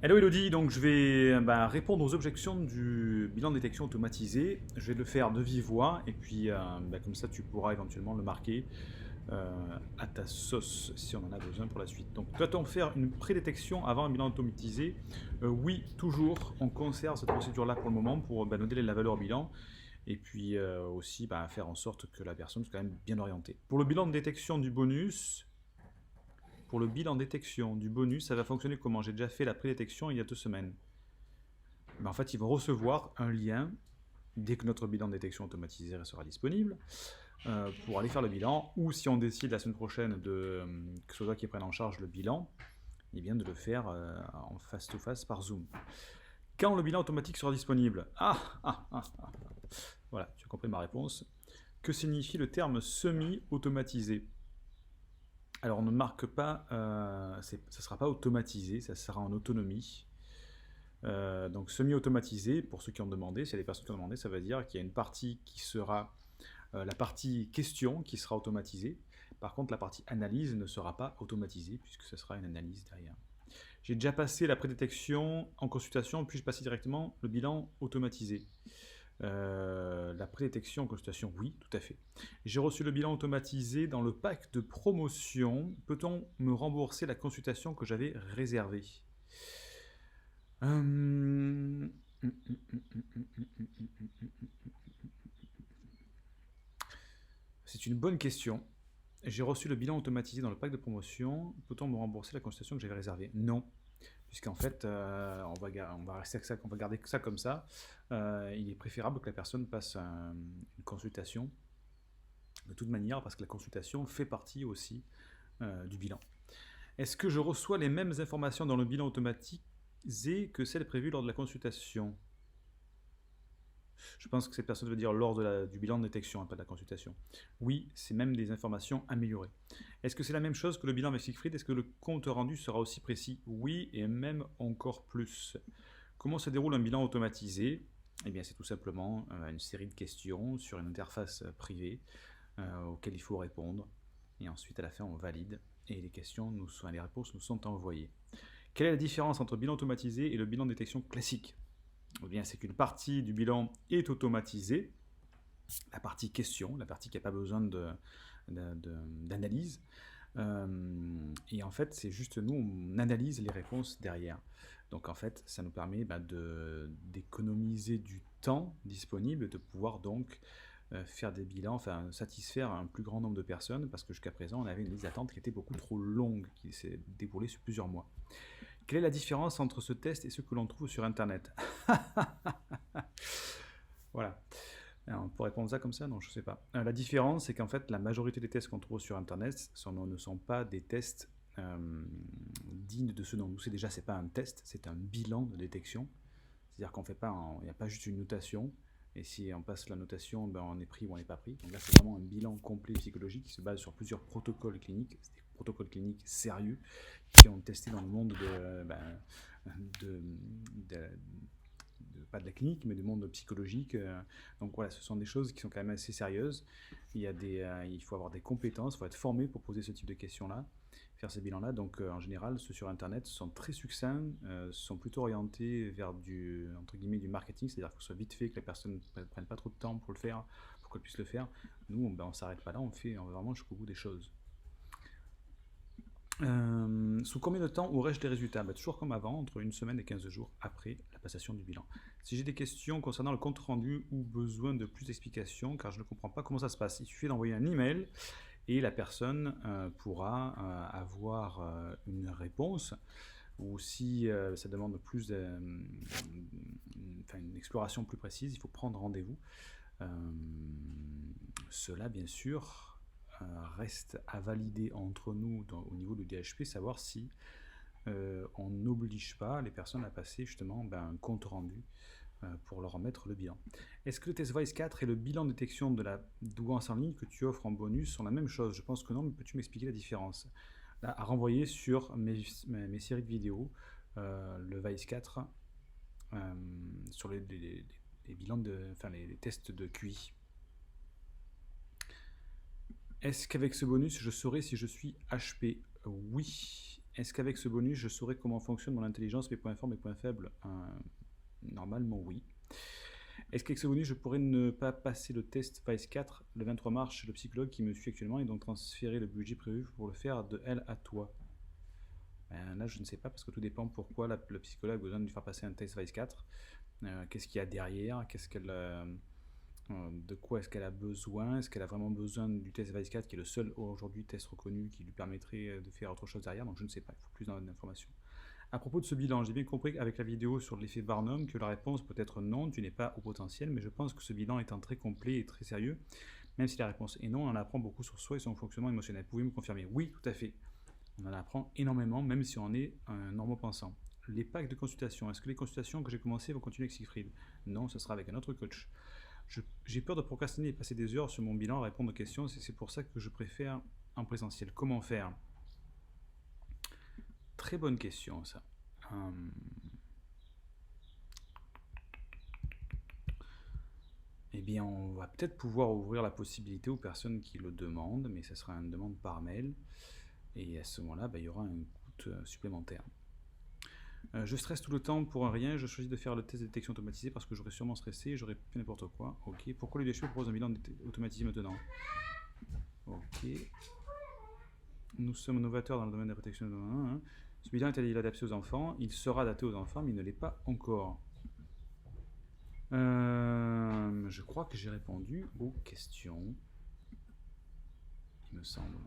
Hello Elodie, donc je vais répondre aux objections du bilan de détection automatisé. Je vais le faire de vive voix et puis comme ça tu pourras éventuellement le marquer à ta sauce si on en a besoin pour la suite. Donc doit-on faire une prédétection avant un bilan automatisé? Oui, toujours. On conserve cette procédure-là pour le moment pour noter la valeur au bilan et puis aussi faire en sorte que la personne soit quand même bien orientée. Pour le bilan de détection du bonus, ça va fonctionner comment? J'ai déjà fait la prédétection il y a 2 semaines. En fait, ils vont recevoir un lien dès que notre bilan de détection automatisé sera disponible pour aller faire le bilan, ou si on décide la semaine prochaine que ce soit toi qui prenne en charge le bilan, et bien de le faire en face-to-face par Zoom. Quand le bilan automatique sera disponible? Voilà, tu as compris ma réponse. Que signifie le terme semi-automatisé? Alors on ne marque pas, ça ne sera pas automatisé, ça sera en autonomie. Donc semi-automatisé, pour ceux qui ont demandé, c'est les personnes qui ont demandé, ça veut dire qu'il y a une partie qui sera la partie question qui sera automatisée. Par contre, la partie analyse ne sera pas automatisée puisque ce sera une analyse derrière. J'ai déjà passé la prédétection en consultation, puis je passais directement le bilan automatisé. La prédétection en consultation, oui, tout à fait. J'ai reçu le bilan automatisé dans le pack de promotion. Peut-on me rembourser la consultation que j'avais réservée? C'est une bonne question. J'ai reçu le bilan automatisé dans le pack de promotion. Peut-on me rembourser la consultation que j'avais réservée? Non. Puisqu'en fait, on va garder ça comme ça. Il est préférable que la personne passe une consultation de toute manière, parce que la consultation fait partie aussi du bilan. Est-ce que je reçois les mêmes informations dans le bilan automatisé que celles prévues lors de la consultation? Je pense que cette personne veut dire lors du bilan de détection, pas de la consultation. Oui, c'est même des informations améliorées. Est-ce que c'est la même chose que le bilan avec Siegfried? Est-ce que le compte rendu sera aussi précis? Oui, et même encore plus. Comment se déroule un bilan automatisé? Eh bien, c'est tout simplement une série de questions sur une interface privée auxquelles il faut répondre. Et ensuite, à la fin, on valide et les réponses nous sont envoyées. Quelle est la différence entre le bilan automatisé et le bilan de détection classique? Eh bien, c'est qu'une partie du bilan est automatisée, la partie question, la partie qui n'a pas besoin d'analyse. Et en fait, c'est juste nous, on analyse les réponses derrière. Donc en fait, ça nous permet d'économiser du temps disponible, de pouvoir donc faire des bilans, enfin satisfaire un plus grand nombre de personnes, parce que jusqu'à présent, on avait une liste d'attente qui était beaucoup trop longue, qui s'est déroulée sur plusieurs mois. Quelle est la différence entre ce test et ce que l'on trouve sur Internet? Voilà. Alors, on peut répondre ça comme ça? Non, je ne sais pas. La différence, c'est qu'en fait, la majorité des tests qu'on trouve sur Internet ne sont pas des tests dignes de ce nom. Nous, c'est pas un test, c'est un bilan de détection. C'est-à-dire qu'on fait pas, il n'y a pas juste une notation. Et si on passe la notation, on est pris ou on n'est pas pris. Donc là, c'est vraiment un bilan complet psychologique qui se base sur plusieurs protocoles cliniques. C'est des protocoles cliniques sérieux qui ont testé dans le monde pas de la clinique, mais du monde psychologique. Donc voilà, ce sont des choses qui sont quand même assez sérieuses. Il faut avoir des compétences, il faut être formé pour poser ce type de questions-là, faire ces bilans-là. Donc en général, ceux sur Internet sont très succincts, sont plutôt orientés vers entre guillemets, du marketing, c'est-à-dire que ce soit vite fait, que les personnes ne prennent pas trop de temps pour le faire, pour qu'elles puissent le faire. Nous, on ne s'arrête pas là, on va vraiment jusqu'au bout des choses. Sous combien de temps aurais-je les résultats? Toujours comme avant, entre 1 semaine et 15 jours après la passation du bilan. Si j'ai des questions concernant le compte rendu ou besoin de plus d'explications, car je ne comprends pas comment ça se passe, il suffit d'envoyer un email et la personne pourra avoir une réponse. Ou si ça demande une exploration plus précise, il faut prendre rendez-vous. Cela, bien sûr, reste à valider entre nous au niveau du DHP, savoir si on n'oblige pas les personnes à passer justement un compte rendu pour leur remettre le bilan. Est-ce que le test Vice 4 et le bilan de détection de la douance en ligne que tu offres en bonus sont la même chose? Je pense que non, mais peux-tu m'expliquer la différence? Là, à renvoyer sur mes séries de vidéos, le Vice 4, sur les bilans les tests de QI. Est-ce qu'avec ce bonus, je saurai si je suis HP? Oui. Est-ce qu'avec ce bonus, je saurai comment fonctionne mon intelligence, mes points forts, mes points faibles? Normalement, oui. Est-ce qu'avec ce bonus, je pourrais ne pas passer le test Vice 4 le 23 mars chez le psychologue qui me suit actuellement et donc transférer le budget prévu pour le faire de elle à toi? Là, je ne sais pas parce que tout dépend pourquoi le psychologue a besoin de lui faire passer un test Vice 4. Qu'est-ce qu'il y a derrière? De quoi est-ce qu'elle a besoin? Est-ce qu'elle a vraiment besoin du test Vice 4 qui est le seul aujourd'hui test reconnu qui lui permettrait de faire autre chose derrière? Donc je ne sais pas, il faut plus d'informations. À propos de ce bilan, j'ai bien compris avec la vidéo sur l'effet Barnum que la réponse peut être non, tu n'es pas au potentiel, mais je pense que ce bilan étant très complet et très sérieux, même si la réponse est non, on en apprend beaucoup sur soi et son fonctionnement émotionnel. Pouvez-vous me confirmer? Oui, tout à fait. On en apprend énormément, même si on est un normopensant. Les packs de consultation, est-ce que les consultations que j'ai commencées vont continuer avec Siegfried? Non, ce sera avec un autre coach. J'ai peur de procrastiner et passer des heures sur mon bilan à répondre aux questions, c'est pour ça que je préfère en présentiel. Comment faire? Très bonne question, ça. Eh bien, on va peut-être pouvoir ouvrir la possibilité aux personnes qui le demandent, mais ça sera une demande par mail. Et à ce moment-là, il y aura un coût supplémentaire. Je stresse tout le temps pour un rien, je choisis de faire le test de détection automatisé parce que j'aurais sûrement stressé et j'aurais fait n'importe quoi. Ok, pourquoi le DHE propose un bilan automatisé maintenant? Ok. Nous sommes novateurs dans le domaine de la protection de... Ce bilan est-il adapté aux enfants? Il sera adapté aux enfants, mais il ne l'est pas encore. Je crois que j'ai répondu aux questions. Il me semble.